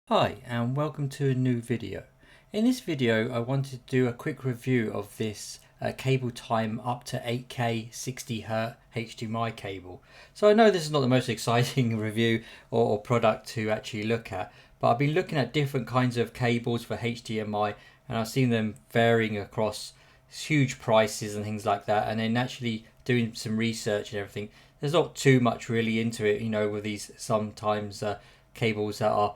Hi and welcome to a new video. In this video I wanted to do a quick review of this Cabletime up to 8K 60Hz HDMI cable. So I know this is not the most exciting review or product to actually look at, but I've been looking at different kinds of cables for HDMI and I've seen them varying across huge prices and things like that, and then actually doing some research and everything. There's not too much really into it, you know, with these sometimes cables that are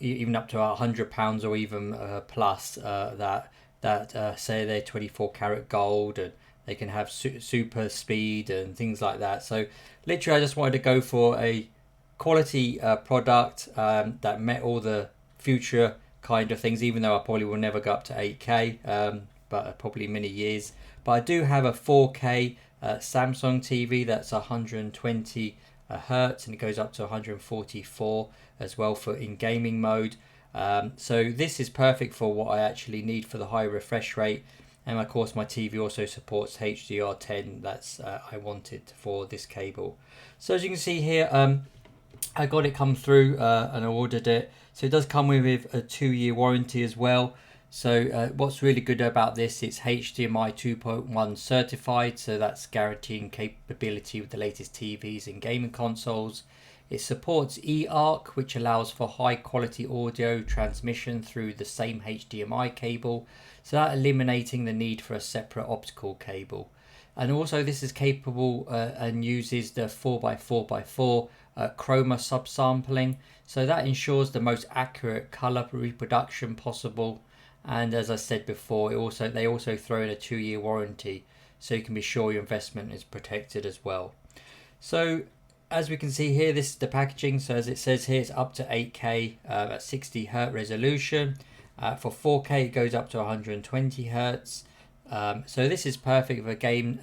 even up to £100 or even plus that say they're 24 karat gold and they can have super speed and things like that. So literally I just wanted to go for a quality product that met all the future kind of things, even though I probably will never go up to 8K, but probably many years. But I do have a 4K Samsung TV that's 120 hertz, and it goes up to 144 as well for in gaming mode. So this is perfect for what I actually need for the high refresh rate, and of course my TV also supports HDR10. That's I wanted for this cable. So as you can see here, I got it come through and I ordered it. So it does come with a 2-year warranty as well. So what's really good about this, it's HDMI 2.1 certified, so that's guaranteeing capability with the latest TVs and gaming consoles. It supports eARC, which allows for high quality audio transmission through the same HDMI cable, so that eliminating the need for a separate optical cable. And also this is capable and uses the 4x4x4 chroma subsampling, so that ensures the most accurate color reproduction possible. And as I said before, they also throw in a 2-year warranty, so you can be sure your investment is protected as well. So as we can see here, this is the packaging. So as it says here, it's up to 8K at 60 Hz resolution. For 4K it goes up to 120 Hz. So this is perfect for game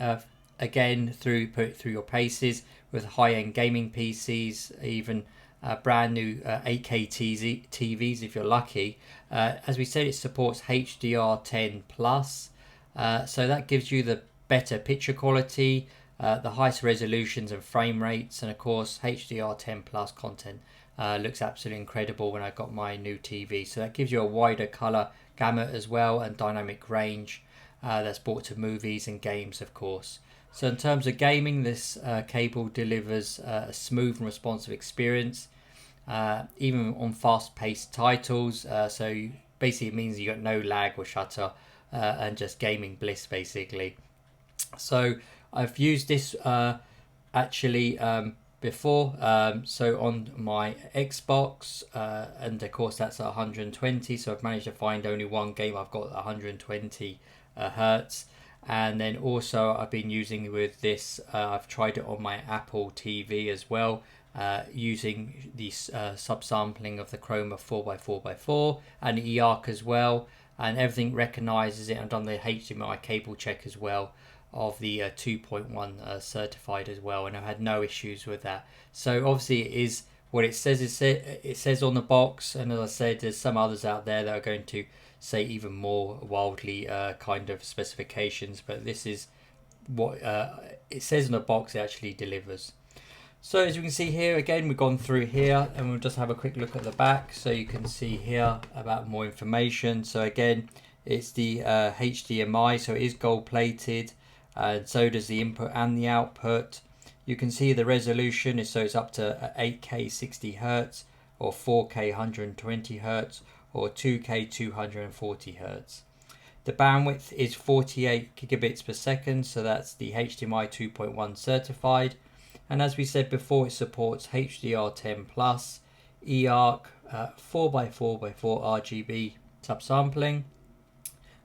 again through your paces with high-end gaming PCs, even brand new 8K TVs if you're lucky. As we said, it supports HDR10 plus, so that gives you the better picture quality, the highest resolutions and frame rates, and of course HDR10 plus content looks absolutely incredible when I got my new TV. So that gives you a wider color gamut as well, and dynamic range that's brought to movies and games of course. So in terms of gaming, this cable delivers a smooth and responsive experience, even on fast-paced titles. So basically it means you got no lag or shutter and just gaming bliss basically. So I've used this actually before, so on my Xbox, and of course that's 120, so I've managed to find only one game I've got 120 hertz. And then also I've been using with this, I've tried it on my Apple TV as well, using the subsampling of the chroma 4x4x4 and eARC as well, and everything recognizes it. I've done the HDMI cable check as well of the 2.1 certified as well, and I've had no issues with that. So obviously it is what it says. It says on the box, and as I said, there's some others out there that are going to say even more wildly kind of specifications, but this is what it says in the box. It actually delivers. So as you can see here, again we've gone through here and we'll just have a quick look at the back, so you can see here about more information. So again, it's the HDMI, so it is gold plated, and so does the input and the output. You can see the resolution is, so it's up to 8K 60 Hz or 4K 120 Hz or 2K 240 Hz. The bandwidth is 48 gigabits per second, so that's the HDMI 2.1 certified. And as we said before, it supports HDR10 plus, eARC, 4x4x4 RGB subsampling,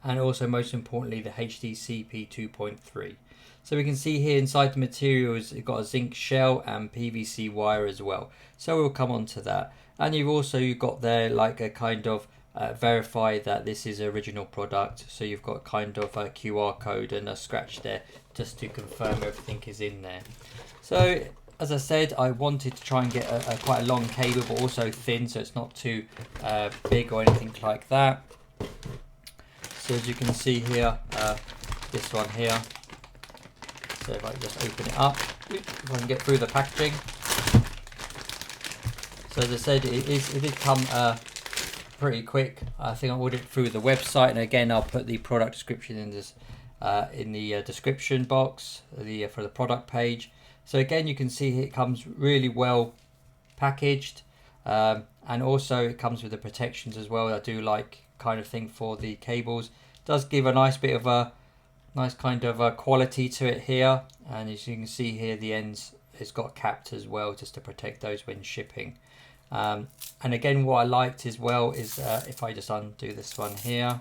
and also most importantly the HDCP 2.3. So we can see here inside the materials you've got a zinc shell and PVC wire as well, so we'll come on to that. And you've got there like a kind of verify that this is original product, so you've got kind of a QR code and a scratch there just to confirm everything is in there. So as I said, I wanted to try and get a quite a long cable but also thin, so it's not too big or anything like that. So as you can see here, this one here, so if I just open it up, if I can get through the packaging. So as I said, it did come pretty quick. I think I ordered it through the website, and again I'll put the product description in this in the description box for the product page. So again, you can see it comes really well packaged, and also it comes with the protections as well. I do like kind of thing for the cables. It does give a nice bit of a nice kind of a quality to it here, and as you can see here, the ends it's got capped as well just to protect those when shipping. And again, what I liked as well is if I just undo this one here,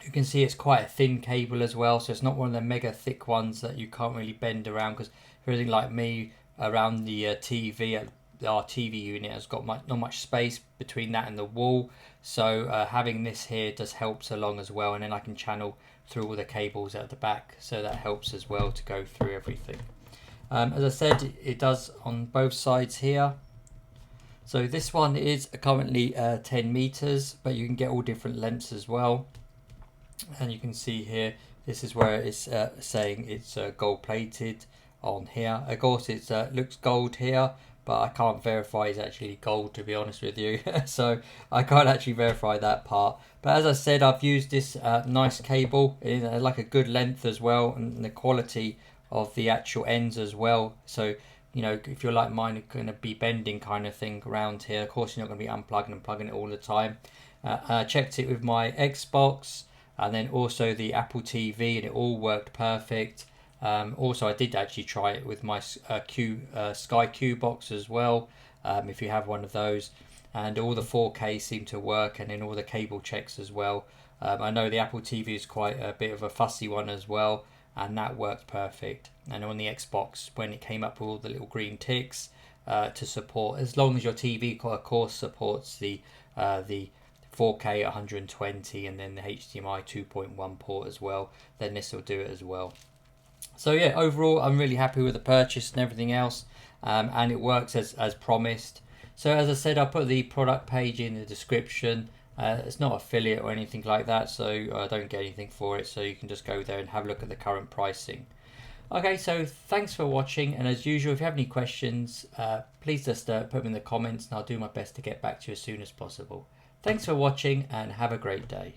you can see it's quite a thin cable as well, so it's not one of the mega thick ones that you can't really bend around, because if you're anything like me, around the TV, our TV unit has got not much space between that and the wall, so having this here just helps along as well, and then I can channel through all the cables at the back, so that helps as well to go through everything. As I said, it does on both sides here. So this one is currently 10 meters, but you can get all different lengths as well. And you can see here, this is where it's saying it's gold plated on here. Of course, it looks gold here, but I can't verify it's actually gold, to be honest with you. So I can't actually verify that part. But as I said, I've used this nice cable in like a good length as well, and the quality of the actual ends as well. So, you know, if you're like mine, it's going to be bending kind of thing around here. Of course, you're not going to be unplugging and plugging it all the time. I checked it with my Xbox and then also the Apple TV, and it all worked perfect. Also, I did actually try it with my Sky Q box as well, if you have one of those, and all the 4K seemed to work, and then all the cable checks as well. I know the Apple TV is quite a bit of a fussy one as well, and that worked perfect. And on the Xbox, when it came up with all the little green ticks to support, as long as your TV of course supports the 4K 120 and then the HDMI 2.1 port as well, then this will do it as well. So yeah, overall I'm really happy with the purchase and everything else, and it works as promised. So as I said, I'll put the product page in the description. It's not affiliate or anything like that, so I don't get anything for it, so you can just go there and have a look at the current pricing. Okay, so thanks for watching, and as usual, if you have any questions, please just put them in the comments, and I'll do my best to get back to you as soon as possible. Thanks for watching, and have a great day.